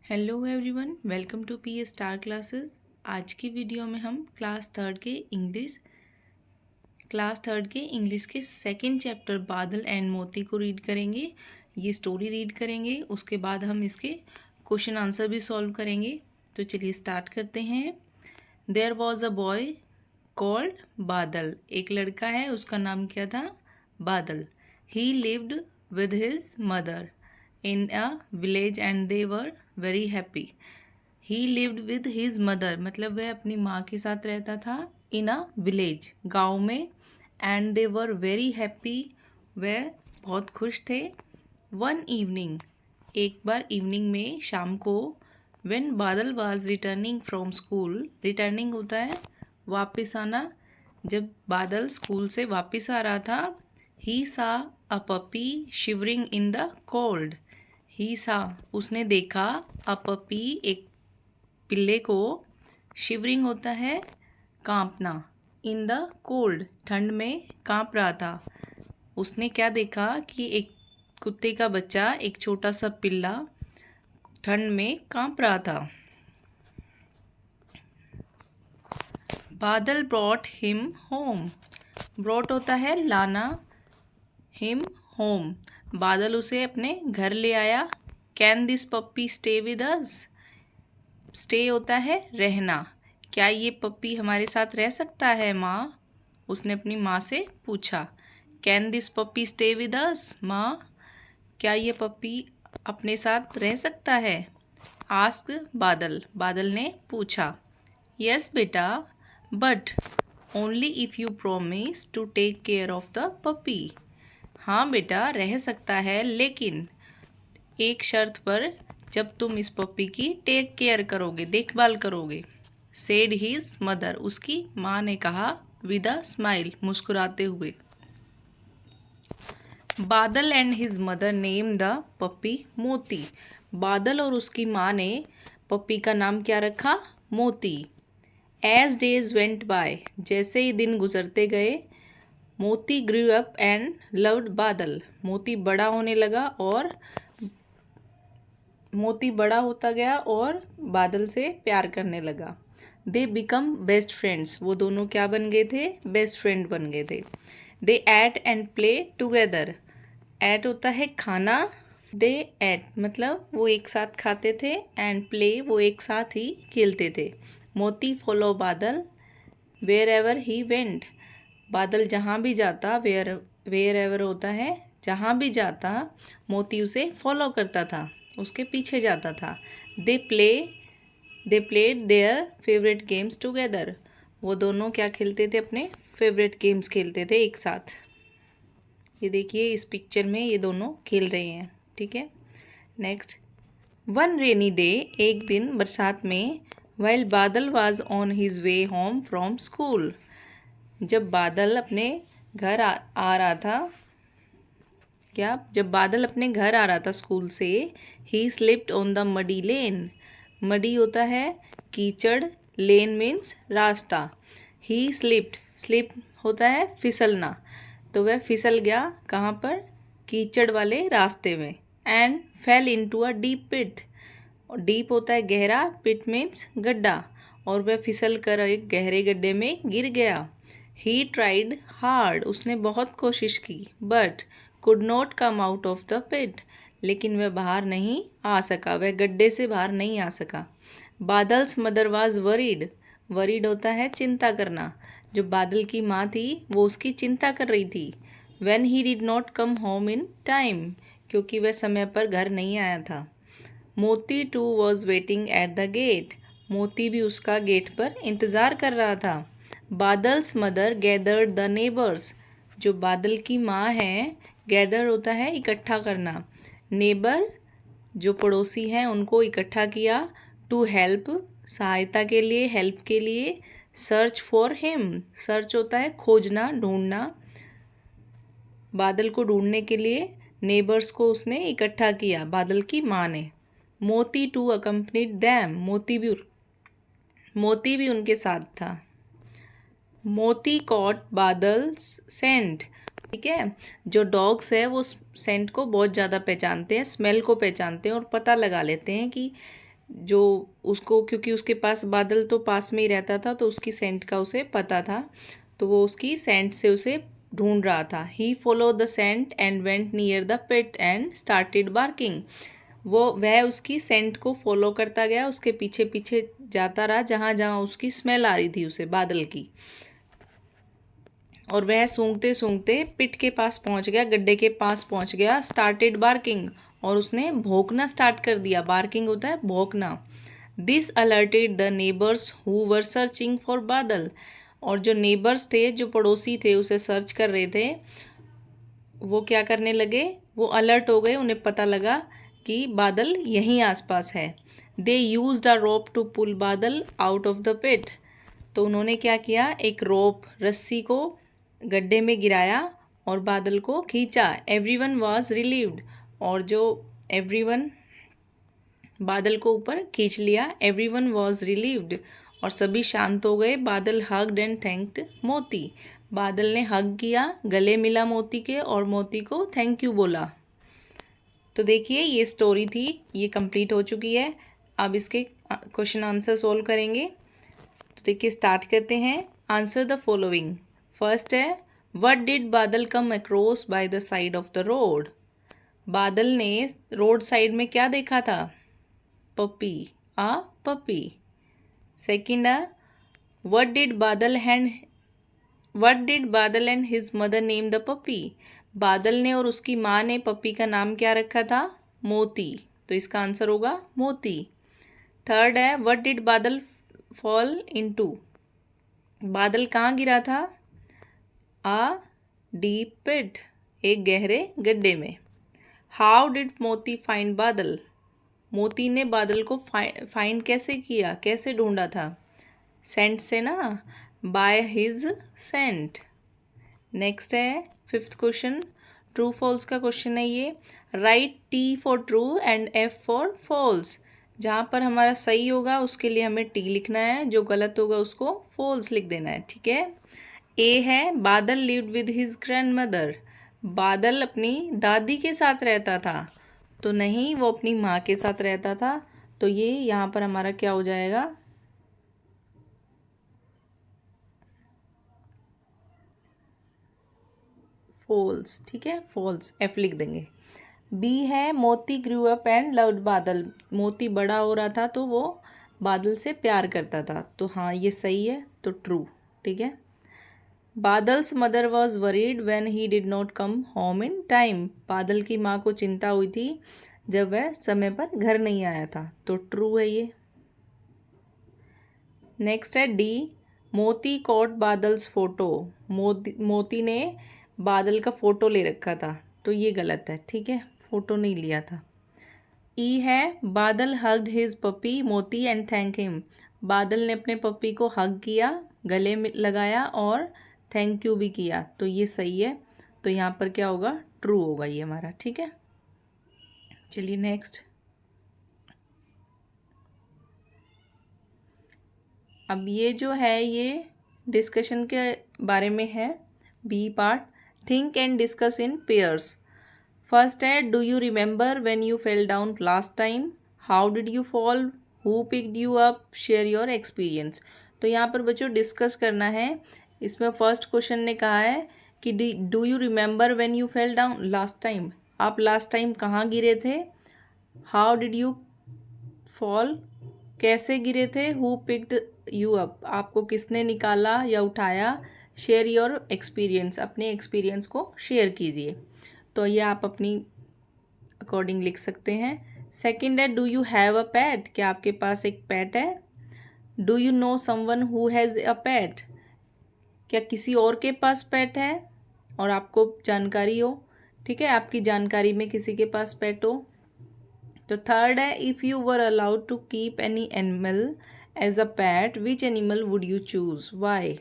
Hello everyone, welcome to P star classes. आज की video में हम क्लास थर्ड के इंग्लिश के second chapter Badal and Moti को रीड करेंगे। ये स्टोरी रीड करेंगे, उसके बाद हम इसके क्वेश्चन आंसर भी सॉल्व करेंगे। तो चलिए स्टार्ट करते हैं। There was a boy called Badal. एक लड़का है, उसका नाम क्या था? Badal. He lived with his mother in a village and they were very happy. He lived with his mother, मतलब वह अपनी माँ के साथ रहता था in a village, गाँव में, and they were very happy, वह बहुत खुश थे। One evening, एक बार इवनिंग में, शाम को, when बादल was returning from school, returning होता है वापस आना। जब बादल स्कूल से वापस आ रहा था, he saw a puppy shivering in the cold. ही सा उसने देखा, अ पपी एक पिल्ले को, शिवरिंग होता है कांपना, इन द कोल्ड ठंड में कांप रहा था। उसने क्या देखा कि एक कुत्ते का बच्चा, एक छोटा सा पिल्ला ठंड में कांप रहा था। बादल ब्रॉट हिम होम। ब्रॉट होता है लाना, हिम होम बादल उसे अपने घर ले आया। Can this puppy stay with us. Stay होता है रहना। क्या ये पप्पी हमारे साथ रह सकता है माँ? उसने अपनी माँ से पूछा। Can this puppy stay with us माँ, क्या ये पप्पी अपने साथ रह सकता है? आस्क बादल, बादल ने पूछा। यस बेटा, but only if you promise to take care of the puppy. हाँ बेटा, रह सकता है, लेकिन एक शर्त पर, जब तुम इस पप्पी की टेक केयर करोगे, देखभाल करोगे। सेड हिज मदर, उसकी माँ ने कहा, विद अ स्माइल, मुस्कुराते हुए। Badal and his mother name the puppy Moti. Badal और उसकी माँ ने पप्पी का नाम क्या रखा? मोती। एज डेज वेंट बाय, जैसे ही दिन गुजरते गए, मोती ग्रू अप एंड लव्ड बादल। मोती बड़ा होता गया और बादल से प्यार करने लगा। दे बिकम बेस्ट फ्रेंड्स, वो दोनों क्या बन गए थे? बेस्ट फ्रेंड बन गए थे। They ate and play together. Ate होता है खाना, दे एट मतलब वो एक साथ खाते थे, एंड प्ले वो एक साथ ही खेलते थे। मोती फॉलो बादल वेयर एवर ही वेंट। बादल जहाँ भी जाता, वेयर एवर होता है जहाँ भी जाता, मोती उसे फॉलो करता था, उसके पीछे जाता था। They played their favourite games together. वो दोनों क्या खेलते थे? अपने फेवरेट गेम्स खेलते थे एक साथ। ये देखिए, इस पिक्चर में ये दोनों खेल रहे हैं, ठीक है। नेक्स्ट, वन रेनी डे, एक दिन बरसात में, वाइल बादल was on his way home from school. जब बादल अपने घर आ रहा था, जब बादल अपने घर आ रहा था स्कूल से, ही slipped on the muddy lane. Muddy होता है कीचड़, लेन मीन्स रास्ता। ही स्लिप होता है फिसलना, तो वह फिसल गया कहाँ पर? कीचड़ वाले रास्ते में। And fell into a deep pit. Deep होता है गहरा, पिट मीन्स गड्ढा, और वह फिसल कर एक गहरे गड्ढे में गिर गया। ही ट्राइड हार्ड, उसने बहुत कोशिश की, but could not come out of the pit, लेकिन वह बाहर नहीं आ सका, वह गड्ढे से बाहर नहीं आ सका। Badal's mother was worried. Worried होता है चिंता करना। जो बादल की माँ थी, वो उसकी चिंता कर रही थी। When he did not come home in time, क्योंकि वह समय पर घर नहीं आया था। Moti too was waiting at the gate. Moti भी उसका गेट पर इंतज़ार कर रहा था। Badal's mother gathered the neighbours. जो बादल की माँ है, गैदर होता है इकट्ठा करना, नेबर जो पड़ोसी हैं उनको इकट्ठा किया। टू हेल्प सहायता के लिए, हेल्प के लिए। सर्च फॉर हिम, सर्च होता है खोजना, ढूंढना। बादल को ढूंढने के लिए नेबर्स को उसने इकट्ठा किया, बादल की माँ ने। मोती टू अकम्पनीड दैम, मोती भी उनके साथ था। मोती कॉट बादल सेंट, ठीक है। जो डॉग्स है वो सेंट को बहुत ज़्यादा पहचानते हैं, स्मेल को पहचानते हैं और पता लगा लेते हैं कि जो उसको, क्योंकि उसके पास बादल तो पास में ही रहता था तो उसकी सेंट का उसे पता था, तो वो उसकी सेंट से उसे ढूंढ रहा था। He follow the scent and went near the pit and started barking. वह उसकी सेंट को फॉलो करता गया, उसके पीछे पीछे जाता रहा जहाँ जहाँ उसकी स्मेल आ रही थी उसे बादल की, और वह सूंघते सूंघते पिट के पास पहुंच गया, गड्ढे के पास पहुंच गया। स्टार्टेड बार्किंग, और उसने भौंकना स्टार्ट कर दिया। बार्किंग होता है भौंकना। This alerted the neighbours who were searching for Badal, और जो नेबर्स थे, जो पड़ोसी थे उसे सर्च कर रहे थे, वो क्या करने लगे, वो अलर्ट हो गए, उन्हें पता लगा कि बादल यहीं आसपास है। They used a rope to pull बादल आउट ऑफ द पिट, तो उन्होंने क्या किया, एक रोप, रस्सी को गड्ढे में गिराया और बादल को खींचा। एवरीवन वाज रिलीव्ड, और जो एवरीवन, बादल को ऊपर खींच लिया। एवरीवन वाज रिलीव्ड, और सभी शांत हो गए। बादल हग्ड एंड थैंक्ड मोती, बादल ने हग किया, गले मिला मोती के, और मोती को थैंक यू बोला। तो देखिए ये स्टोरी थी, ये कंप्लीट हो चुकी है। अब इसके क्वेश्चन आंसर सोल्व करेंगे। तो देखिए स्टार्ट करते हैं। Answer the following. फर्स्ट है, व्हाट डिड बादल come across by the side of the road. बादल ने रोड साइड में क्या देखा था, पपी, आ पपी। सेकंड है, व्हाट डिड बादल and his mother name the puppy. बादल ने और उसकी माँ ने पपी का नाम क्या रखा था, मोती, तो इसका आंसर होगा मोती। थर्ड है, व्हाट डिड बादल फॉल इनटू। बादल कहाँ गिरा था, आ डीप पिट, एक गहरे गड्ढे में। हाउ डिड मोती फाइंड बादल। मोती ने बादल को फाइंड कैसे किया, कैसे ढूंढा था, सेंट से ना, बाय हिज सेंट। नेक्स्ट है फिफ्थ क्वेश्चन, ट्रू फॉल्स का क्वेश्चन है ये। Write T for true and F for false. जहाँ पर हमारा सही होगा उसके लिए हमें टी लिखना है, जो गलत होगा उसको फॉल्स लिख देना है, ठीक है। ए है, बादल लिव्ड विद हिज ग्रैंडमदर। बादल अपनी दादी के साथ रहता था, तो नहीं, वो अपनी माँ के साथ रहता था, तो ये यहाँ पर हमारा क्या हो जाएगा, फॉल्स, ठीक है, फॉल्स, एफ लिख देंगे। बी है, मोती ग्रू अप एंड लव्ड बादल। मोती बड़ा हो रहा था तो वो बादल से प्यार करता था, तो हाँ ये सही है, तो ट्रू, ठीक है। Badal's mother was worried when he did not come home in time. Badal की माँ को चिंता हुई थी जब वह समय पर घर नहीं आया था, तो ट्रू है ये। नेक्स्ट है डी, मोती कॉट बादल्स फोटो। मोती ने बादल का फोटो ले रखा था, तो ये गलत है, ठीक है, फोटो नहीं लिया था। ई है, बादल हग्ड हिज पपी मोती एंड थैंक हिम। बादल ने अपने पपी को हग किया, गले में लगाया और थैंक यू भी किया, तो ये सही है, तो यहाँ पर क्या होगा, ट्रू होगा ये हमारा, ठीक है। चलिए नेक्स्ट। अब ये जो है ये डिस्कशन के बारे में है, B part. Think and discuss in pairs. First है, do you remember when you fell down last time, how did you fall, who picked you up, share your experience. तो यहाँ पर बच्चों डिस्कस करना है। इसमें फर्स्ट क्वेश्चन ने कहा है कि do you remember when you fell down last time, आप लास्ट टाइम कहाँ गिरे थे। हाउ डिड यू फॉल, कैसे गिरे थे। हु पिक्ड यू अप, आपको किसने निकाला या उठाया। शेयर योर एक्सपीरियंस, अपने एक्सपीरियंस को शेयर कीजिए, तो ये आप अपनी अकॉर्डिंग लिख सकते हैं। सेकंड है, do you have a pet, क्या आपके पास एक पेट है। Do you know someone who has a pet, क्या किसी और के पास पेट है और आपको जानकारी हो, ठीक है, आपकी जानकारी में किसी के पास पेट हो। तो थर्ड है, if you were allowed to keep any animal as a pet which animal would you choose, why.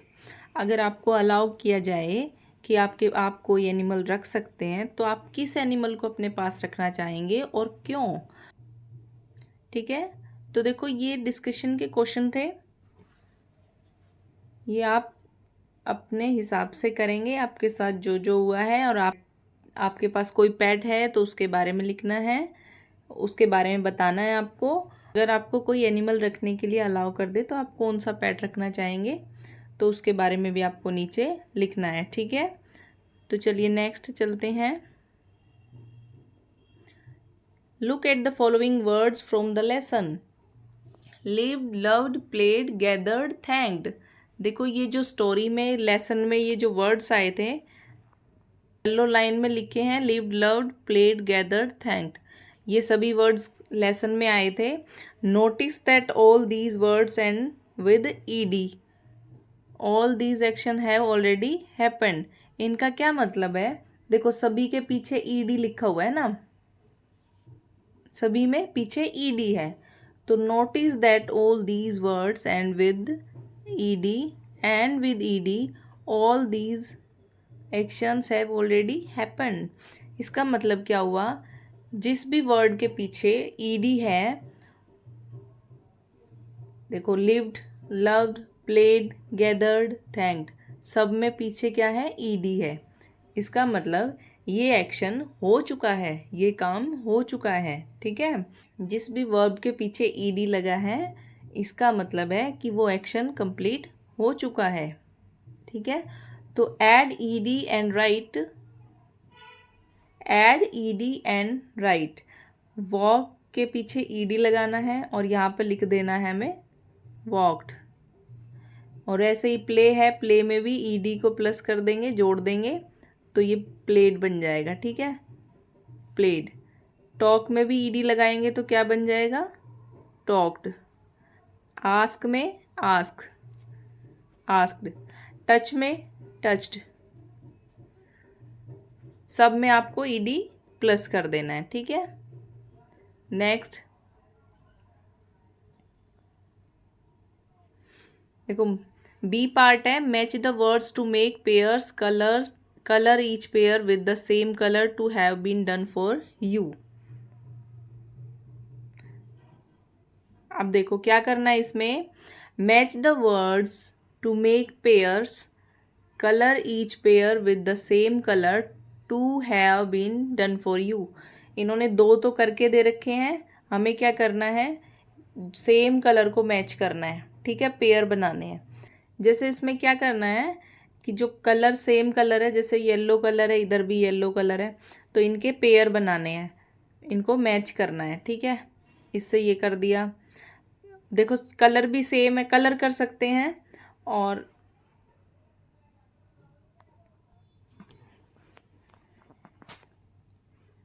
अगर आपको अलाउ किया जाए कि आप कोई एनिमल रख सकते हैं, तो आप किस एनिमल को अपने पास रखना चाहेंगे और क्यों, ठीक है। तो देखो ये डिस्कशन के क्वेश्चन थे, ये आप अपने हिसाब से करेंगे, आपके साथ जो जो हुआ है, और आपके पास कोई पेट है तो उसके बारे में लिखना है, उसके बारे में बताना है आपको, अगर आपको कोई एनिमल रखने के लिए अलाउ कर दे तो आप कौन सा पेट रखना चाहेंगे, तो उसके बारे में भी आपको नीचे लिखना है, ठीक है। तो चलिए नेक्स्ट चलते हैं। Look at the following words from the lesson. Lived, loved, played, gathered, thanked. देखो ये जो स्टोरी में, लेसन में ये जो वर्ड्स आए थे, येलो लाइन में लिखे हैं lived, loved, played, gathered, thanked. ये सभी वर्ड्स लेसन में आए थे। Notice that all these words and with ED. All these action have already happened. इनका क्या मतलब है? देखो सभी के पीछे ईडी लिखा हुआ है ना, सभी में पीछे ईडी है। तो notice that all these words and with ED all these actions have already happened. इसका मतलब क्या हुआ? जिस भी वर्ड के पीछे ईडी है, देखो lived, loved, played, gathered, thanked, सब में पीछे क्या है? ईडी है। इसका मतलब ये एक्शन हो चुका है, ये काम हो चुका है, ठीक है। जिस भी वर्ब के पीछे ईडी लगा है, इसका मतलब है कि वो एक्शन कंप्लीट हो चुका है, ठीक है। तो add ED and right, walk के पीछे ईडी लगाना है और यहाँ पे लिख देना है हमें वॉक्ड। और ऐसे ही प्ले है, प्ले में भी ईडी को प्लस कर देंगे, जोड़ देंगे, तो ये प्लेड बन जाएगा, ठीक है, प्लेड। टॉक में भी ईडी लगाएंगे तो क्या बन जाएगा? टॉक्ड। आस्क में आस्क्ड। टच में टच्ड। सब में आपको ईडी प्लस कर देना है, ठीक है। नेक्स्ट देखो, बी पार्ट है match the words to make pairs, colour each pair with the same colour to have been done for you. अब देखो क्या करना है इसमें, match the words to make pairs, colour each pair with the same colour to have been done for you. इन्होंने दो तो करके दे रखे हैं, हमें क्या करना है? सेम कलर को मैच करना है, ठीक है, पेयर बनाने हैं। जैसे इसमें क्या करना है कि जो कलर सेम कलर है, जैसे येलो कलर है, इधर भी येलो कलर है, तो इनके पेयर बनाने हैं, इनको मैच करना है, ठीक है। इससे ये कर दिया। देखो कलर भी सेम है, कलर कर सकते हैं। और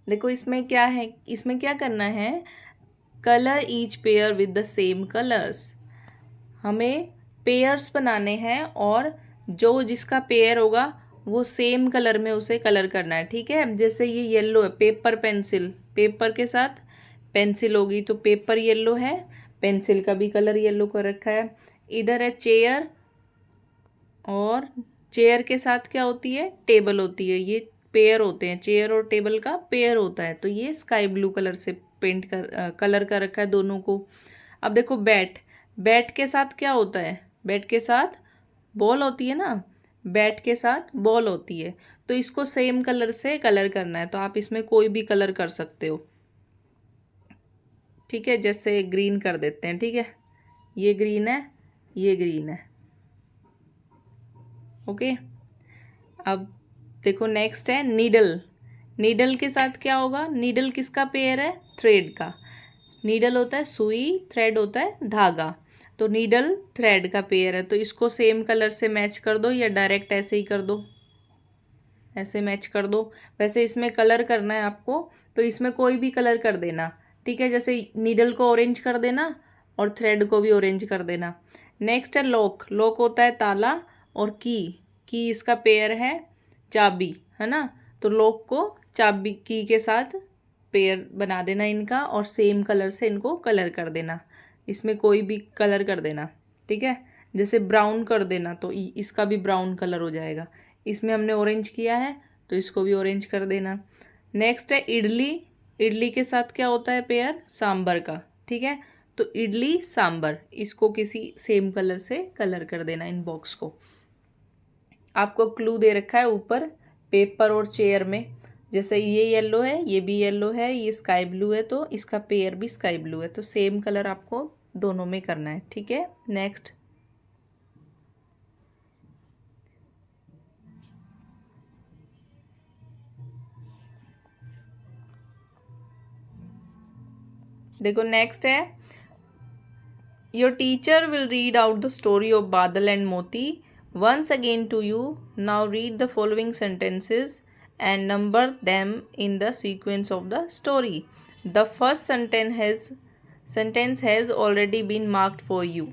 देखो इसमें क्या है, इसमें क्या करना है? Colour each pair with the same colours. हमें पेयर्स बनाने हैं और जो जिसका पेयर होगा वो सेम कलर में उसे कलर करना है, ठीक है। जैसे ये येलो है, पेपर पेंसिल, पेपर के साथ पेंसिल होगी तो पेपर येलो है, पेंसिल का भी कलर येलो कर रखा है। इधर है चेयर, और चेयर के साथ क्या होती है? टेबल होती है। ये पेयर होते हैं, चेयर और टेबल का पेयर होता है। तो ये स्काई ब्लू कलर से कलर कर रखा है दोनों को। अब देखो बैट, बैट के साथ क्या होता है? बैट के साथ बॉल होती है ना, बैट के साथ बॉल होती है। तो इसको सेम कलर से कलर करना है, तो आप इसमें कोई भी कलर कर सकते हो, ठीक है। जैसे ग्रीन कर देते हैं, ठीक है, ये ग्रीन है, ये ग्रीन है, ओके। अब देखो नेक्स्ट है नीडल। नीडल के साथ क्या होगा? नीडल किसका पेयर है? थ्रेड का। नीडल होता है सुई, थ्रेड होता है धागा। तो नीडल थ्रेड का पेयर है, तो इसको सेम कलर से मैच कर दो, या डायरेक्ट ऐसे ही कर दो, ऐसे मैच कर दो। वैसे इसमें कलर करना है आपको, तो इसमें कोई भी कलर कर देना, ठीक है। जैसे नीडल को ऑरेंज कर देना और थ्रेड को भी ऑरेंज कर देना। नेक्स्ट है लॉक। लॉक होता है ताला, और की इसका पेयर है चाबी, है ना। तो लॉक को चाबी की के साथ पेयर बना देना इनका, और सेम कलर से इनको कलर कर देना, इसमें कोई भी कलर कर देना, ठीक है। जैसे ब्राउन कर देना तो इसका भी ब्राउन कलर हो जाएगा। इसमें हमने ऑरेंज किया है तो इसको भी ऑरेंज कर देना। नेक्स्ट है इडली। इडली के साथ क्या होता है पेयर? सांबर का, ठीक है। तो इडली सांबर, इसको किसी सेम कलर से कलर कर देना इन बॉक्स को। आपको क्लू दे रखा है ऊपर पेपर और चेयर में, जैसे ये येलो है, ये भी येलो है, ये स्काई ब्लू है, तो इसका पेयर भी स्काई ब्लू है। तो सेम कलर आपको दोनों में करना है, ठीक है। नेक्स्ट देखो, नेक्स्ट है, your teacher will read out the story of बादल एंड मोती once again to you. Now read the following sentences and number them in the sequence of the story. The first sentence has already been marked for you.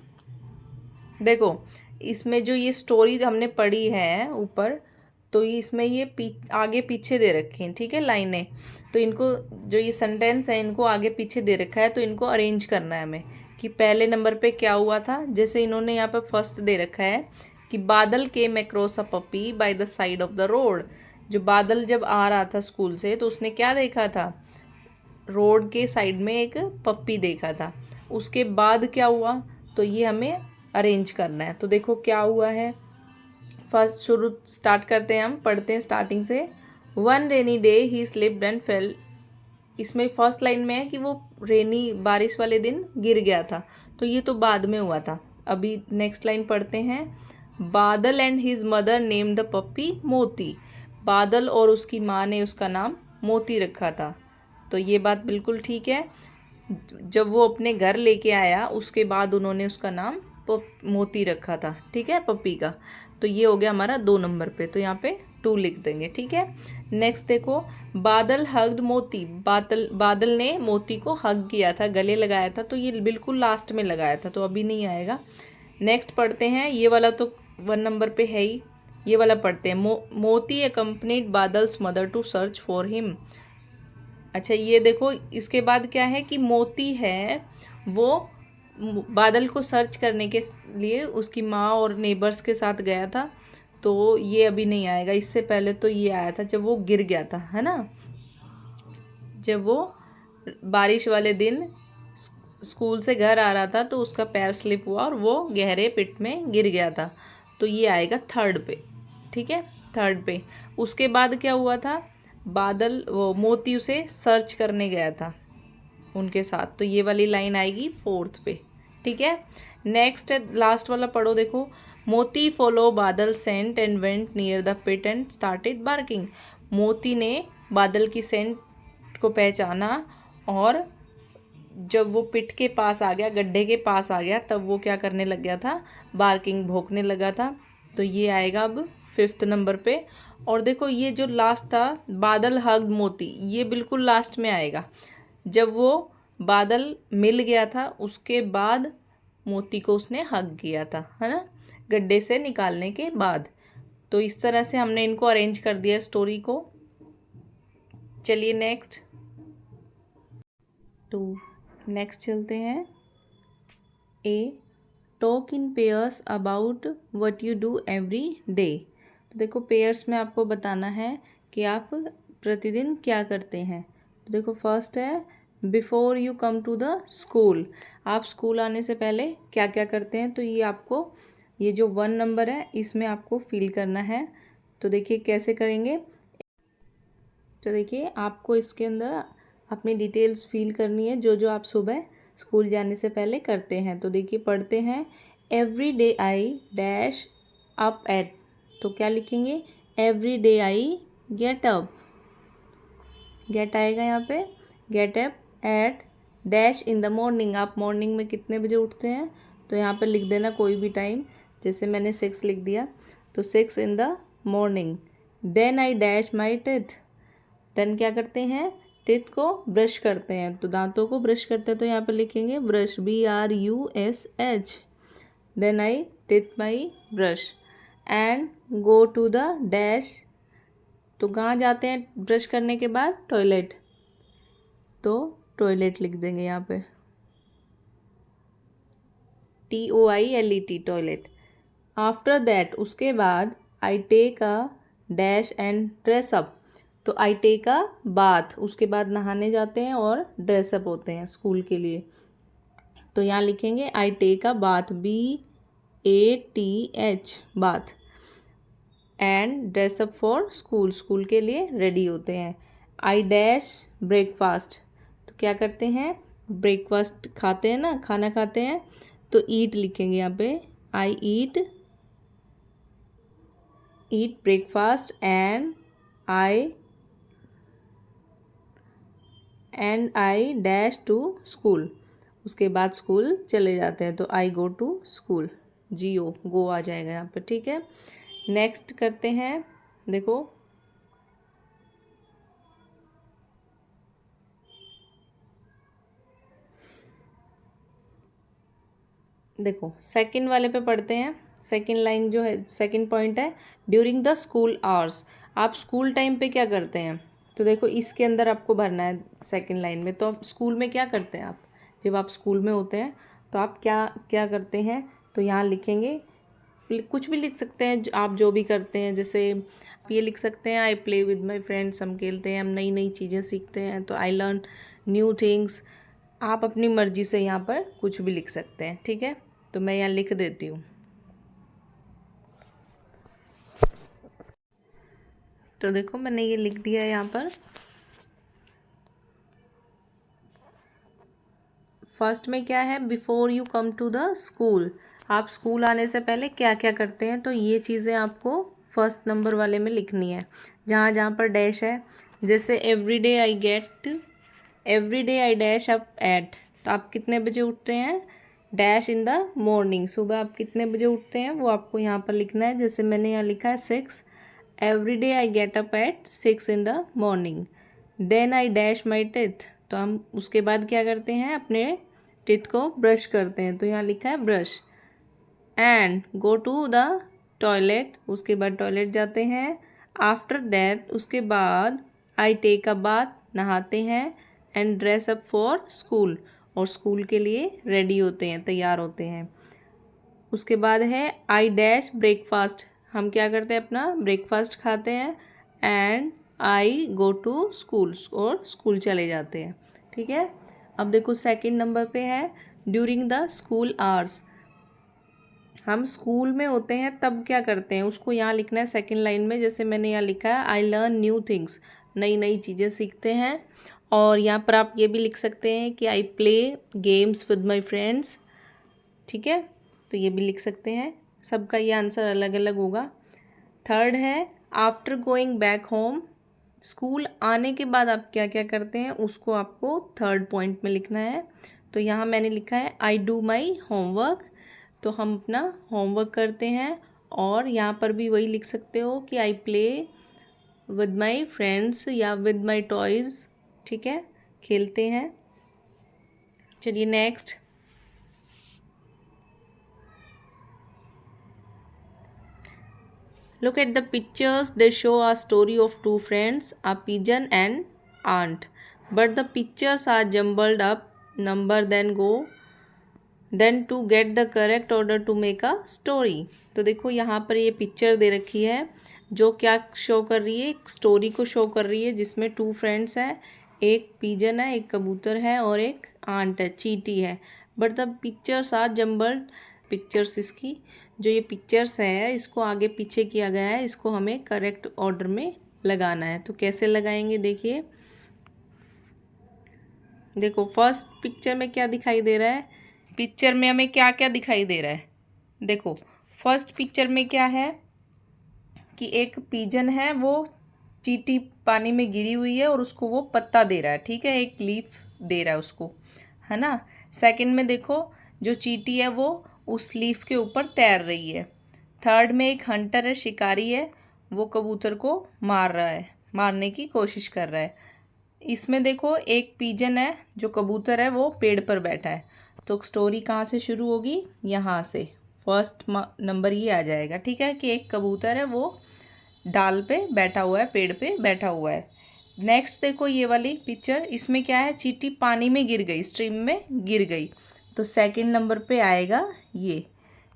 देखो, इसमें जो ये story हमने पढ़ी है ऊपर, तो ये इसमें ये आगे पीछे दे रखे हैं, ठीक है, लाइनें। तो इनको, जो ये सेंटेंस है, इनको आगे पीछे दे रखा है, तो इनको अरेंज करना है हमें कि पहले नंबर पे क्या हुआ था। जैसे इन्होंने यहाँ पे फर्स्ट दे रखा है कि बादल came across a puppy by the side of the road. जो बादल जब आ रहा था स्कूल से, तो उसने क्या देखा था, रोड के साइड में एक पप्पी देखा था। उसके बाद क्या हुआ, तो ये हमें अरेंज करना है। तो देखो क्या हुआ है, फर्स्ट शुरू स्टार्ट करते हैं, हम पढ़ते हैं स्टार्टिंग से। One rainy day he slipped and fail. इसमें फर्स्ट लाइन में है कि वो रेनी बारिश वाले दिन गिर गया था, तो ये तो बाद में हुआ था। अभी नेक्स्ट लाइन पढ़ते हैं। Badal and his mother name the puppy Moti. Badal और उसकी माँ ने उसका नाम मोती रखा था। तो ये बात बिल्कुल ठीक है। जब वो अपने घर लेके आया, उसके बाद उन्होंने उसका नाम मोती रखा था, ठीक है, पप्पी का। तो ये हो गया हमारा 2 नंबर पे, तो यहाँ पे 2 लिख देंगे, ठीक है। नेक्स्ट देखो, बादल हग्ड मोती। बादल ने मोती को हग किया था, गले लगाया था, तो ये बिल्कुल लास्ट में लगाया था, तो अभी नहीं आएगा। नेक्स्ट पढ़ते हैं, ये वाला तो 1 नंबर पे है ही। ये वाला पढ़ते हैं, Moti accompanied Badal's mother to search for him. अच्छा, ये देखो, इसके बाद क्या है कि मोती है वो बादल को सर्च करने के लिए उसकी माँ और नेबर्स के साथ गया था, तो ये अभी नहीं आएगा। इससे पहले तो ये आया था जब वो गिर गया था, है ना, जब वो बारिश वाले दिन स्कूल से घर आ रहा था, तो उसका पैर स्लिप हुआ और वो गहरे पिट में गिर गया था। तो ये आएगा 3rd पे, ठीक है, 3rd पे। उसके बाद क्या हुआ था, बादल वो मोती उसे सर्च करने गया था उनके साथ, तो ये वाली लाइन आएगी 4th पे, ठीक है। नेक्स्ट है, लास्ट वाला पढ़ो, देखो। Moti follow Badal scent and went near the pit and started barking. Moti ने बादल की सेंट को पहचाना, और जब वो पिट के पास आ गया, गड्ढे के पास आ गया, तब वो क्या करने लग गया था, बार्किंग, भौंकने लगा था। तो ये आएगा अब 5th नंबर पे। और देखो, ये जो लास्ट था, बादल हग्ड मोती, ये बिल्कुल लास्ट में आएगा। जब वो बादल मिल गया था, उसके बाद मोती को उसने हग किया था, है ना, गड्ढे से निकालने के बाद। तो इस तरह से हमने इनको अरेंज कर दिया स्टोरी को। चलिए नेक्स्ट चलते हैं। A, talk in pairs about what you do every day. तो देखो, पेयर्स में आपको बताना है कि आप प्रतिदिन क्या करते हैं। तो देखो, फर्स्ट है, before you come to the school. आप स्कूल आने से पहले क्या क्या करते हैं, तो ये आपको, ये जो 1 नंबर है, इसमें आपको फिल करना है। तो देखिए कैसे करेंगे। तो देखिए, आपको इसके अंदर अपनी डिटेल्स फिल करनी है, जो जो आप सुबह स्कूल जाने से पहले करते हैं। तो देखिए, पढ़ते हैं। Every day I dash up at. तो क्या लिखेंगे, every day I get up. Get आएगा यहाँ पे, get up at dash in the morning. आप मॉर्निंग में कितने बजे उठते हैं, तो यहाँ पर लिख देना कोई भी टाइम। जैसे मैंने 6 लिख दिया, तो 6 in the morning. Then I dash my teeth. Then क्या करते हैं, टीथ को ब्रश करते हैं, तो दांतों को ब्रश करते हैं, तो यहाँ पे लिखेंगे brush, BRUSH। Then I teeth my brush and go to the dash. तो कहाँ जाते हैं ब्रश करने के बाद, टॉयलेट, तो टॉयलेट लिख देंगे यहाँ पे, TOILET, टॉयलेट। आफ्टर दैट, उसके बाद, I take a dash and dress up. तो आई टेक अ बाथ, उसके बाद नहाने जाते हैं और ड्रेसअप होते हैं स्कूल के लिए। तो यहाँ लिखेंगे I take a bath, BATH, bath, and dress up for school, school के लिए रेडी होते हैं। आई डैश ब्रेकफास्ट, तो क्या करते हैं, ब्रेकफास्ट खाते हैं ना, खाना खाते हैं, तो ईट लिखेंगे यहाँ पे, I eat breakfast and I dash to school, उसके बाद स्कूल चले जाते हैं, तो आई गो टू स्कूल, गो आ जाएगा यहाँ पर, ठीक है। नेक्स्ट करते हैं, देखो देखो सेकंड वाले पे पढ़ते हैं। सेकंड लाइन जो है, सेकंड पॉइंट है, ड्यूरिंग द स्कूल आवर्स, आप स्कूल टाइम पे क्या करते हैं, तो देखो इसके अंदर आपको भरना है सेकंड लाइन में। तो स्कूल में क्या करते हैं आप, जब आप स्कूल में होते हैं तो आप क्या क्या करते हैं, तो यहाँ लिखेंगे, कुछ भी लिख सकते हैं आप जो भी करते हैं, जैसे आप ये लिख सकते हैं, I play with my friends, हम खेलते हैं, हम नई नई चीज़ें सीखते हैं, तो आई लर्न न्यू थिंग्स। आप अपनी मर्ज़ी से यहाँ पर कुछ भी लिख सकते हैं, ठीक है। तो मैं यहाँ लिख देती हूँ। तो देखो मैंने ये लिख दिया है यहाँ पर। फर्स्ट में क्या है, before you come to the school, आप स्कूल आने से पहले क्या क्या करते हैं, तो ये चीज़ें आपको फर्स्ट नंबर वाले में लिखनी है, जहाँ जहाँ पर डैश है। जैसे every day I dash up at, तो आप कितने बजे उठते हैं, डैश इन द मॉर्निंग, सुबह आप कितने बजे उठते हैं वो आपको यहाँ पर लिखना है। जैसे मैंने यहाँ लिखा है 6, every day I get up at 6 in the morning, then I dash my teeth, तो हम उसके बाद क्या करते हैं, अपने टीथ को ब्रश करते हैं, तो यहाँ लिखा है brush. And go to the toilet, उसके बाद टॉयलेट जाते हैं। आफ्टर दैट, उसके बाद आई टेक अ बाथ, नहाते हैं। And dress up for school, और स्कूल के लिए रेडी होते हैं, तैयार होते हैं। उसके बाद है आई डैश ब्रेकफास्ट, हम क्या करते हैं, अपना ब्रेकफास्ट खाते हैं। And I go to school, और स्कूल चले जाते हैं, ठीक है। अब देखो सेकंड नंबर पे है, ड्यूरिंग द स्कूल आवर्स, हम स्कूल में होते हैं तब क्या करते हैं, उसको यहाँ लिखना है सेकंड लाइन में। जैसे मैंने यहाँ लिखा है, आई लर्न न्यू थिंग्स, नई नई चीज़ें सीखते हैं। और यहाँ पर आप ये भी लिख सकते हैं कि I play games with my friends, ठीक है, तो ये भी लिख सकते हैं। सबका ये आंसर अलग अलग होगा। थर्ड है, after going back home, school आने के बाद आप क्या क्या करते हैं, उसको आपको थर्ड पॉइंट में लिखना है। तो यहाँ मैंने लिखा है आई डू माई होमवर्क, तो हम अपना होमवर्क करते हैं। और यहाँ पर भी वही लिख सकते हो कि I play with my friends या विद माई टॉयज़, ठीक है, खेलते हैं। चलिए next, look at the pictures, they show a story of two friends, a pigeon and ant, but the pictures are jumbled up, number then to get the correct order to make a story। तो देखो यहाँ पर ये picture दे रखी है जो क्या show कर रही है, एक स्टोरी को शो कर रही है, जिसमें टू फ्रेंड्स हैं, एक पिजन है, एक कबूतर है, और एक आंट है, चींटी है। But the pictures are jumbled, pictures इसकी जो ये पिक्चर्स है इसको आगे पीछे किया गया है, इसको हमें करेक्ट ऑर्डर में लगाना है। तो कैसे लगाएंगे, देखिए, देखो फर्स्ट पिक्चर में क्या दिखाई दे रहा है, पिक्चर में हमें क्या क्या दिखाई दे रहा है। देखो फर्स्ट पिक्चर में क्या है कि एक पिजन है, वो चींटी पानी में गिरी हुई है और उसको वो पत्ता दे रहा है, ठीक है, एक लीफ दे रहा है उसको, है ना। सेकंड में देखो जो चींटी है वो उस लीफ के ऊपर तैर रही है। थर्ड में एक हंटर है, शिकारी है, वो कबूतर को मार रहा है, मारने की कोशिश कर रहा है। इसमें देखो एक पिजन है, जो कबूतर है वो पेड़ पर बैठा है। तो स्टोरी कहाँ से शुरू होगी, यहाँ से फर्स्ट नंबर ये आ जाएगा, ठीक है, कि एक कबूतर है वो डाल पे बैठा हुआ है, पेड़ पे बैठा हुआ है। नेक्स्ट देखो ये वाली पिक्चर, इसमें क्या है, चींटी पानी में गिर गई, स्ट्रीम में गिर गई। तो सेकंड नंबर पे आएगा ये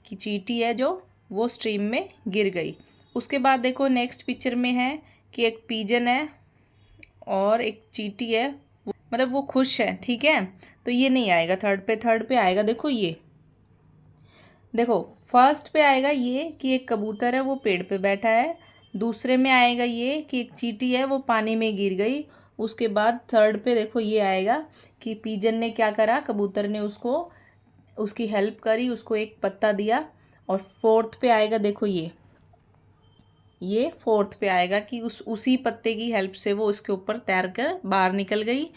कि चींटी है जो वो स्ट्रीम में गिर गई। उसके बाद देखो नेक्स्ट पिक्चर में है कि एक पिजन है और एक चींटी है, मतलब वो खुश है, ठीक है, तो ये नहीं आएगा थर्ड पे आएगा, देखो ये, देखो फर्स्ट पे आएगा ये कि एक कबूतर है वो पेड़ पे बैठा है, दूसरे में आएगा ये कि एक चींटी है वो पानी में गिर गई, उसके बाद थर्ड पे देखो ये आएगा कि पिजन ने क्या करा, कबूतर ने उसकी हेल्प करी, उसको एक पत्ता दिया। और फोर्थ पे आएगा देखो ये फोर्थ पे आएगा कि उसी पत्ते की हेल्प से वो उसके ऊपर तैर कर बाहर निकल गई।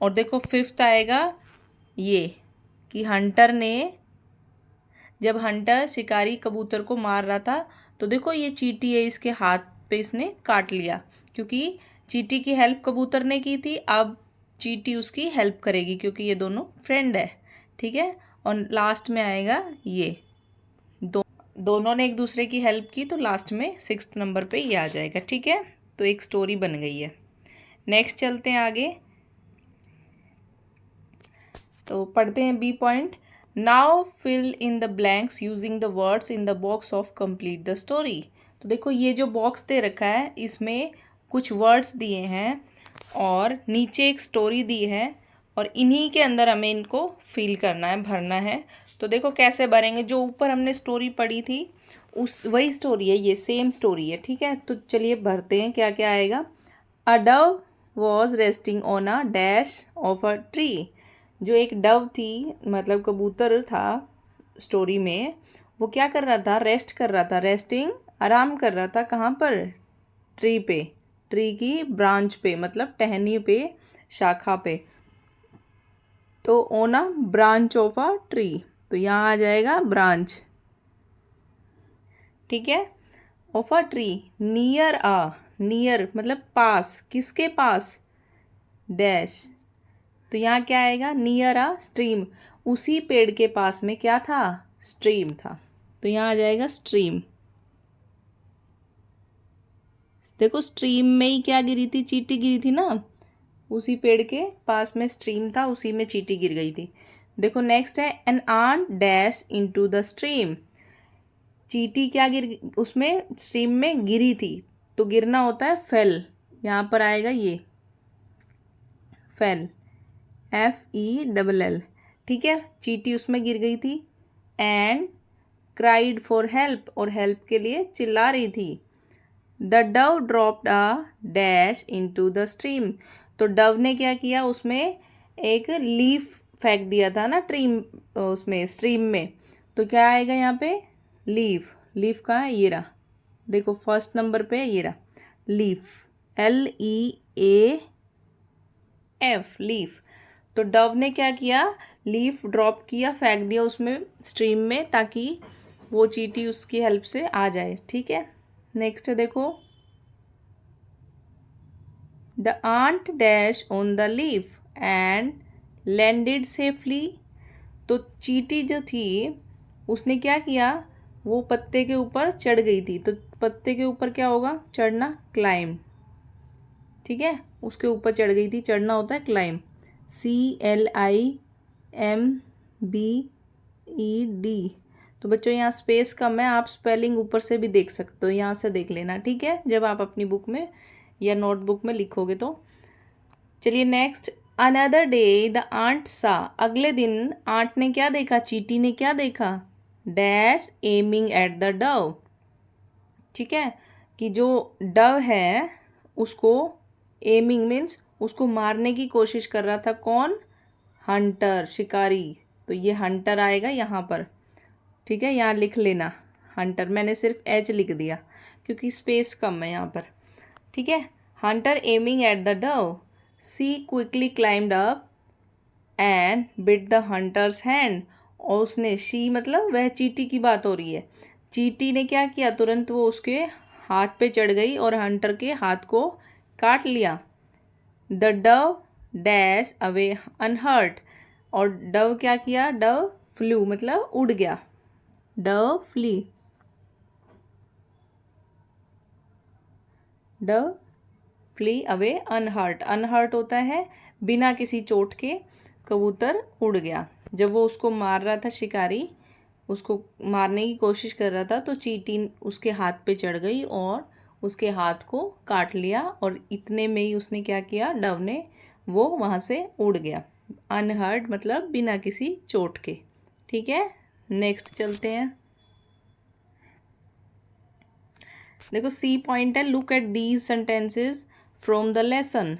और देखो फिफ्थ आएगा ये कि जब हंटर शिकारी कबूतर को मार रहा था तो देखो ये चींटी है, इसके हाथ पे इसने काट लिया, क्योंकि चींटी की हेल्प कबूतर ने की थी, अब चींटी उसकी हेल्प करेगी क्योंकि ये दोनों फ्रेंड है। ठीक है। और लास्ट में आएगा ये दोनों ने एक दूसरे की हेल्प की, तो लास्ट में 6th नंबर पे ये आ जाएगा। ठीक है, तो एक स्टोरी बन गई है। नेक्स्ट चलते हैं आगे, तो पढ़ते हैं B point. Now fill in the blanks using the words in the box of complete the story. तो देखो ये जो बॉक्स दे रखा है इसमें कुछ वर्ड्स दिए हैं और नीचे एक स्टोरी दी है, और इन्हीं के अंदर हमें इनको फिल करना है, भरना है। तो देखो कैसे भरेंगे, जो ऊपर हमने स्टोरी पढ़ी थी वही स्टोरी है, ये सेम स्टोरी है। ठीक है, तो चलिए भरते हैं क्या क्या आएगा। A dove was resting on a dash of a tree. जो एक डव थी, मतलब कबूतर था स्टोरी में, वो क्या कर रहा था, रेस्ट कर रहा था। रेस्टिंग आराम कर रहा था, कहाँ पर, ट्री पे, ट्री की ब्रांच पे, मतलब टहनी पे, शाखा पे। तो on a branch of a tree, तो यहाँ आ जाएगा ब्रांच। ठीक है, ऑफ अ ट्री नियर मतलब पास, किसके पास, डैश। तो यहाँ क्या आएगा, नियर अ स्ट्रीम, उसी पेड़ के पास में क्या था, स्ट्रीम था। तो यहाँ आ जाएगा स्ट्रीम। देखो स्ट्रीम में ही क्या गिरी थी, चींटी गिरी थी ना, उसी पेड़ के पास में स्ट्रीम था, उसी में चींटी गिर गई थी। देखो नेक्स्ट है an ant dash into the stream. चींटी क्या उसमें स्ट्रीम में गिरी थी, तो गिरना होता है फेल, यहाँ पर आएगा ये फेल, FELL। ठीक है, चींटी उसमें गिर गई थी। एंड क्राइड फॉर हेल्प, और हेल्प के लिए चिल्ला रही थी। The Dove dropped a dash into the stream. तो डव ने क्या किया, उसमें एक लीफ फेंक दिया था ना ट्रीम, उसमें स्ट्रीम में। तो क्या आएगा यहाँ पे, लीफ। लीफ कहाँ है, ये रहा, देखो फर्स्ट नंबर पे है, ये रहा लीफ, LEAF, लीफ। तो डव ने क्या किया, लीफ ड्रॉप किया, फेंक दिया उसमें स्ट्रीम में, ताकि वो चींटी उसकी हेल्प से आ जाए। ठीक है, नेक्स्ट देखो, the ant dash on the leaf and landed safely. तो चींटी जो थी उसने क्या किया, वो पत्ते के ऊपर चढ़ गई थी। तो पत्ते के ऊपर क्या होगा, चढ़ना, क्लाइम। ठीक है, उसके ऊपर चढ़ गई थी, चढ़ना होता है क्लाइम, CLIMBED। तो बच्चों यहाँ स्पेस कम है, आप स्पेलिंग ऊपर से भी देख सकते हो, यहाँ से देख लेना। ठीक है, जब आप अपनी बुक में या नोटबुक में लिखोगे तो। चलिए next, another day the ant saw. अगले दिन आंट ने क्या देखा, चींटी ने क्या देखा, dash aiming at the Dove. ठीक है, कि जो डव है उसको एमिंग मीन्स उसको मारने की कोशिश कर रहा था, कौन, हंटर, शिकारी। तो ये हंटर आएगा यहाँ पर। ठीक है, यहाँ लिख लेना हंटर, मैंने सिर्फ H लिख दिया क्योंकि स्पेस कम है यहाँ पर। ठीक है, hunter aiming at the dove, she quickly climbed up and bit the hunter's hand. और उसने, शी मतलब वह चींटी की बात हो रही है, चींटी ने क्या किया, तुरंत वो उसके हाथ पे चढ़ गई और हंटर के हाथ को काट लिया। The dove dash away unhurt. और डव क्या किया, डव फ्लू मतलब उड़ गया, dove flee away unhurt. Unhurt होता है बिना किसी चोट के, कबूतर उड़ गया। जब वो उसको मार रहा था, शिकारी उसको मारने की कोशिश कर रहा था, तो चींटी उसके हाथ पे चढ़ गई और उसके हाथ को काट लिया, और इतने में ही उसने क्या किया, डव ने, वो वहाँ से उड़ गया। अनहर्ट मतलब बिना किसी चोट के। ठीक है, नेक्स्ट चलते हैं। देखो सी पॉइंट है, look at these sentences from the lesson.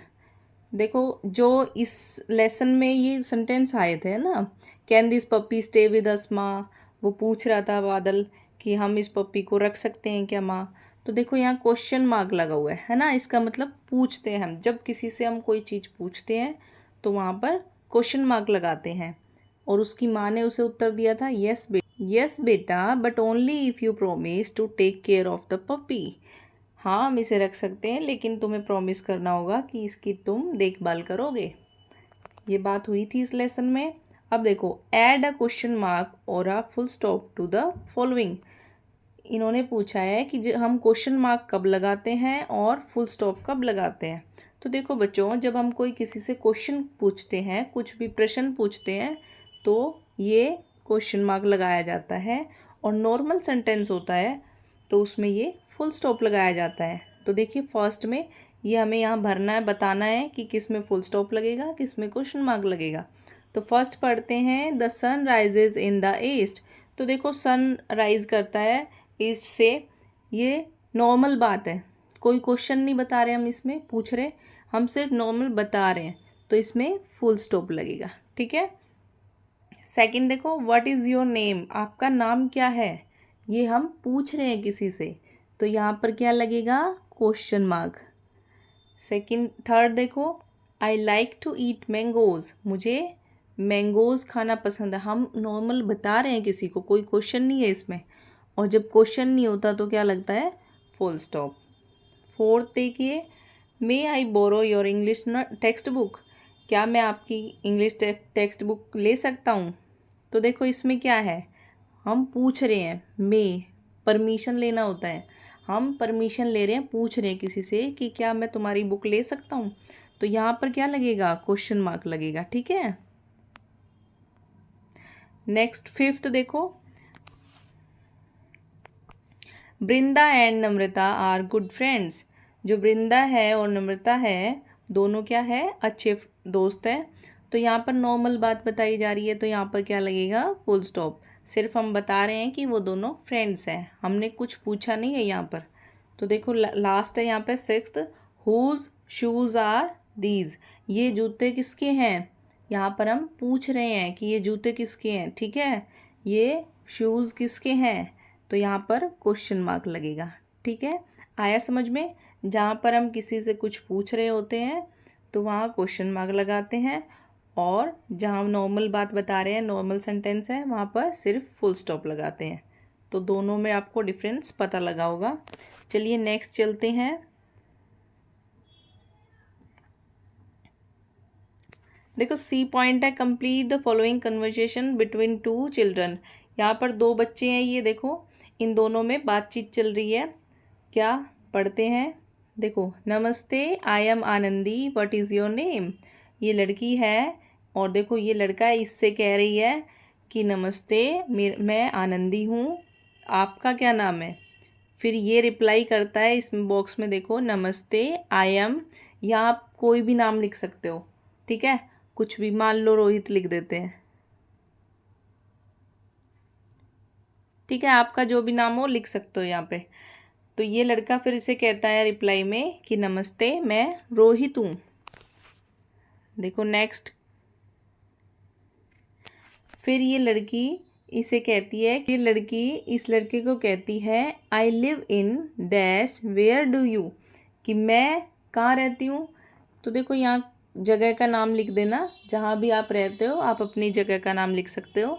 देखो जो इस लेसन में ये सेंटेंस आए थे ना, can this puppy stay with us माँ, वो पूछ रहा था बादल कि हम इस पप्पी को रख सकते हैं क्या माँ। तो देखो यहाँ क्वेश्चन मार्क लगा हुआ है ना, इसका मतलब पूछते हैं हम, जब किसी से हम कोई चीज़ पूछते हैं तो वहाँ पर क्वेश्चन मार्क लगाते हैं। और उसकी माँ ने उसे उत्तर दिया था यस बेटा but only if you promise to take care of the puppy. हाँ हम इसे रख सकते हैं लेकिन तुम्हें प्रॉमिस करना होगा कि इसकी तुम देखभाल करोगे। ये बात हुई थी इस लेसन में। अब देखो, ऐड अ क्वेश्चन मार्क और a full stop to the following. इन्होंने पूछा है कि हम क्वेश्चन मार्क कब लगाते हैं और फुल स्टॉप कब लगाते हैं। तो देखो बच्चों, जब हम कोई किसी से क्वेश्चन पूछते हैं, कुछ भी प्रश्न पूछते हैं, तो ये क्वेश्चन मार्क लगाया जाता है। और नॉर्मल सेंटेंस होता है तो उसमें ये फुल स्टॉप लगाया जाता है। तो देखिए फर्स्ट में ये हमें यहाँ भरना है, बताना है कि किस में फुल स्टॉप लगेगा, किस में क्वेश्चन मार्क लगेगा। तो फर्स्ट पढ़ते हैं, the sun rises in the east. तो देखो सन राइज करता है ईस्ट से, ये नॉर्मल बात है, कोई क्वेश्चन नहीं बता रहे हम, इसमें पूछ रहे, हम सिर्फ नॉर्मल बता रहे हैं, तो इसमें फुल स्टॉप लगेगा। ठीक है। सेकंड देखो, व्हाट इज़ योर नेम, आपका नाम क्या है, ये हम पूछ रहे हैं किसी से, तो यहाँ पर क्या लगेगा, क्वेश्चन मार्क। सेकंड थर्ड देखो, I like to eat mangoes, मुझे मैंगोज़ खाना पसंद है, हम नॉर्मल बता रहे हैं किसी को, कोई क्वेश्चन नहीं है इसमें। और जब क्वेश्चन नहीं होता तो क्या लगता है, फुल स्टॉप। फोर्थ देखिए, may I borrow your English text book, क्या मैं आपकी इंग्लिश टेक्स्ट बुक ले सकता हूँ। तो देखो इसमें क्या है, हम पूछ रहे हैं, मे परमिशन लेना होता है, हम परमिशन ले रहे हैं, पूछ रहे हैं किसी से कि क्या मैं तुम्हारी बुक ले सकता हूँ। तो यहाँ पर क्या लगेगा, क्वेश्चन मार्क लगेगा। ठीक है। नेक्स्ट फिफ्थ देखो, Vrinda and Namrata are good friends. जो वृंदा है और नम्रता है, दोनों क्या है, अच्छे दोस्त हैं। तो यहाँ पर नॉर्मल बात बताई जा रही है, तो यहाँ पर क्या लगेगा, फुल स्टॉप। सिर्फ हम बता रहे हैं कि वो दोनों फ्रेंड्स हैं, हमने कुछ पूछा नहीं है यहाँ पर। तो देखो लास्ट है यहाँ पे sixth, whose shoes are these, ये जूते किसके हैं। यहाँ पर हम पूछ रहे हैं कि ये जूते किसके हैं। ठीक है, ये शूज़ किसके हैं, तो यहाँ पर क्वेश्चन मार्क लगेगा। ठीक है, आया समझ में। जहाँ पर हम किसी से कुछ पूछ रहे होते हैं तो वहाँ क्वेश्चन मार्क लगाते हैं, और जहाँ हम नॉर्मल बात बता रहे हैं, नॉर्मल सेंटेंस है, वहाँ पर सिर्फ फुल स्टॉप लगाते हैं। तो दोनों में आपको डिफरेंस पता लगा होगा। चलिए नेक्स्ट चलते हैं। देखो सी पॉइंट है, complete the following conversation between two children. यहाँ पर दो बच्चे हैं, ये देखो इन दोनों में बातचीत चल रही है। क्या पढ़ते हैं, देखो, नमस्ते I am Anandi, what is your name. ये लड़की है और देखो ये लड़का इससे कह रही है कि नमस्ते, मैं आनंदी हूँ, आपका क्या नाम है। फिर ये रिप्लाई करता है इस बॉक्स में, देखो नमस्ते आई एम, यहाँ आप कोई भी नाम लिख सकते हो। ठीक है, कुछ भी, मान लो रोहित लिख देते हैं। ठीक है, आपका जो भी नाम हो लिख सकते हो यहाँ पे। तो ये लड़का फिर इसे कहता है रिप्लाई में कि नमस्ते, मैं रोहित हूँ। देखो नेक्स्ट, फिर ये लड़की इसे कहती है कि लड़की इस लड़के को कहती है I live in dash where do you, कि मैं कहाँ रहती हूँ। तो देखो यहाँ जगह का नाम लिख देना, जहाँ भी आप रहते हो आप अपनी जगह का नाम लिख सकते हो।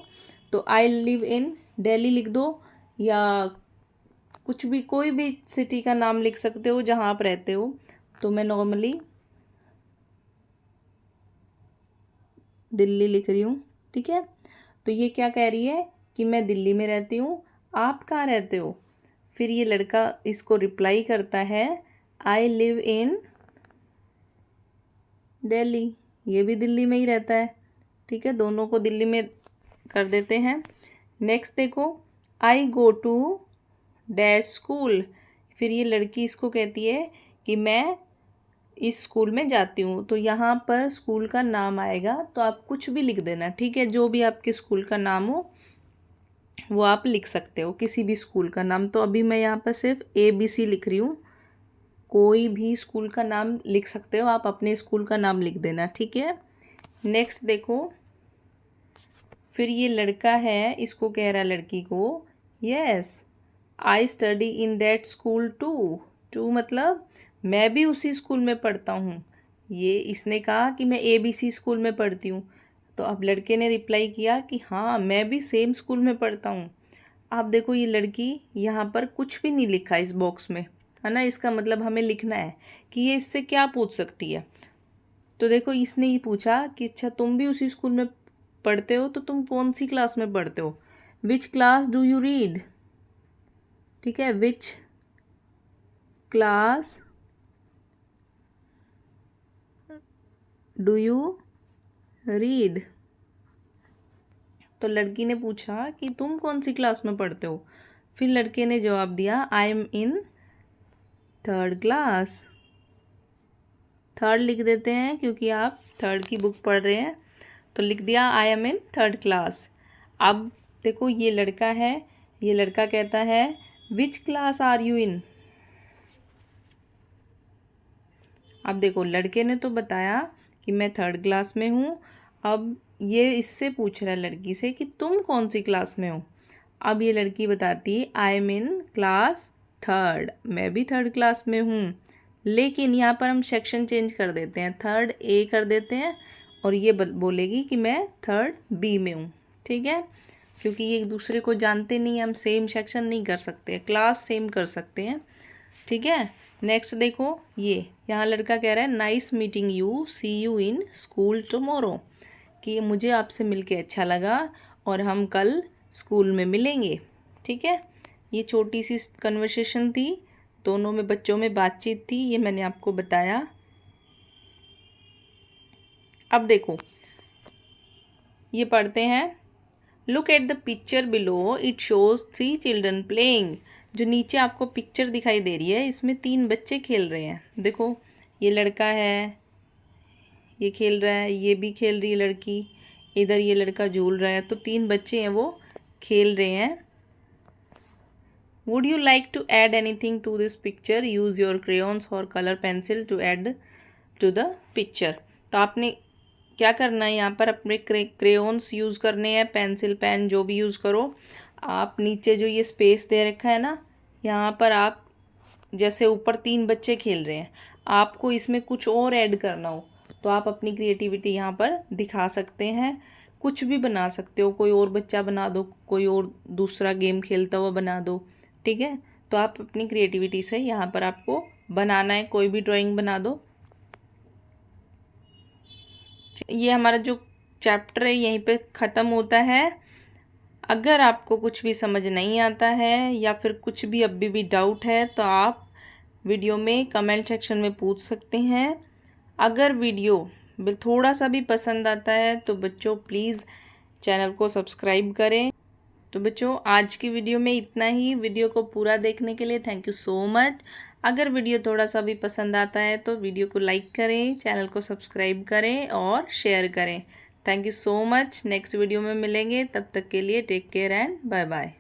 तो आई लिव इन दिल्ली लिख दो, या कुछ भी, कोई भी सिटी का नाम लिख सकते हो जहाँ आप रहते हो। तो मैं नॉर्मली दिल्ली लिख रही हूँ। ठीक है, तो ये क्या कह रही है कि मैं दिल्ली में रहती हूँ, आप कहाँ रहते हो। फिर ये लड़का इसको रिप्लाई करता है आई लिव इन दिल्ली, ये भी दिल्ली में ही रहता है। ठीक है, दोनों को दिल्ली में कर देते हैं। नेक्स्ट देखो, आई गो टू डैश स्कूल, फिर ये लड़की इसको कहती है कि मैं इस स्कूल में जाती हूँ। तो यहाँ पर स्कूल का नाम आएगा, तो आप कुछ भी लिख देना। ठीक है, जो भी आपके स्कूल का नाम हो वो आप लिख सकते हो, किसी भी स्कूल का नाम। तो अभी मैं यहाँ पर सिर्फ ABC लिख रही हूँ। कोई भी स्कूल का नाम लिख सकते हो, आप अपने स्कूल का नाम लिख देना, ठीक है। नेक्स्ट देखो, फिर ये लड़का है, इसको कह रहा है लड़की को, yes I study in that school too. Too मतलब मैं भी उसी स्कूल में पढ़ता हूँ। ये इसने कहा कि मैं ABC स्कूल में पढ़ती हूँ, तो अब लड़के ने रिप्लाई किया कि हाँ मैं भी सेम स्कूल में पढ़ता हूँ। आप देखो ये लड़की यहाँ पर कुछ भी नहीं लिखा इस बॉक्स में, है ना। इसका मतलब हमें लिखना है कि ये इससे क्या पूछ सकती है। तो देखो इसने ये पूछा कि अच्छा तुम भी उसी स्कूल में पढ़ते हो, तो तुम कौन सी क्लास में पढ़ते हो, which class do you read, ठीक है, which class do you read. तो लड़की ने पूछा कि तुम कौन सी क्लास में पढ़ते हो, फिर लड़के ने जवाब दिया I am in third class. Third लिख देते हैं क्योंकि आप थर्ड की बुक पढ़ रहे हैं, तो लिख दिया I am in third class. अब देखो ये लड़का है, ये लड़का कहता है which class are you in. अब देखो लड़के ने तो बताया कि मैं थर्ड क्लास में हूँ, अब ये इससे पूछ रहा है लड़की से कि तुम कौन सी क्लास में हो। अब ये लड़की बताती है आई एम इन क्लास थर्ड, मैं भी थर्ड क्लास में हूँ। लेकिन यहाँ पर हम सेक्शन चेंज कर देते हैं, थर्ड A कर देते हैं और ये बोलेगी कि मैं थर्ड B में हूँ, ठीक है। क्योंकि ये एक दूसरे को जानते नहीं, हम सेम सेक्शन नहीं कर सकते, क्लास सेम कर सकते हैं, ठीक है। नेक्स्ट देखो, ये यहाँ लड़का कह रहा है nice meeting you, see you in school tomorrow, कि मुझे आपसे मिलके अच्छा लगा और हम कल स्कूल में मिलेंगे, ठीक है। ये छोटी सी कन्वर्सेशन थी, दोनों में बच्चों में बातचीत थी, ये मैंने आपको बताया। अब देखो ये पढ़ते हैं, look at the picture below, it shows 3 children playing. जो नीचे आपको पिक्चर दिखाई दे रही है इसमें 3 बच्चे खेल रहे हैं। देखो ये लड़का है, ये खेल रहा है, ये भी खेल रही है लड़की, इधर ये लड़का झूल रहा है, तो 3 बच्चे हैं वो खेल रहे हैं। Would you like to add anything to this picture, use your crayons और colour pencil to add to the picture. तो आपने क्या करना है, यहाँ पर अपने क्रेयॉन्स यूज़ करने हैं, पेंसिल पेन जो भी यूज़ करो। आप नीचे जो ये स्पेस दे रखा है ना, यहाँ पर आप जैसे ऊपर 3 बच्चे खेल रहे हैं, आपको इसमें कुछ और ऐड करना हो तो आप अपनी क्रिएटिविटी यहाँ पर दिखा सकते हैं, कुछ भी बना सकते हो, कोई और बच्चा बना दो, कोई और दूसरा गेम खेलता हुआ बना दो, ठीक है। तो आप अपनी क्रिएटिविटी से यहाँ पर आपको बनाना है, कोई भी ड्राइंग बना दो। ये हमारा जो चैप्टर है यहीं पे ख़त्म होता है। अगर आपको कुछ भी समझ नहीं आता है या फिर कुछ भी अभी भी डाउट है तो आप वीडियो में कमेंट सेक्शन में पूछ सकते हैं। अगर वीडियो थोड़ा सा भी पसंद आता है तो बच्चों प्लीज़ चैनल को सब्सक्राइब करें। तो बच्चों आज की वीडियो में इतना ही। वीडियो को पूरा देखने के लिए थैंक यू सो मच। अगर वीडियो थोड़ा सा भी पसंद आता है तो वीडियो को लाइक करें, चैनल को सब्सक्राइब करें और शेयर करें। Thank you so much. Next video में मिलेंगे, तब तक के लिए take care and bye bye.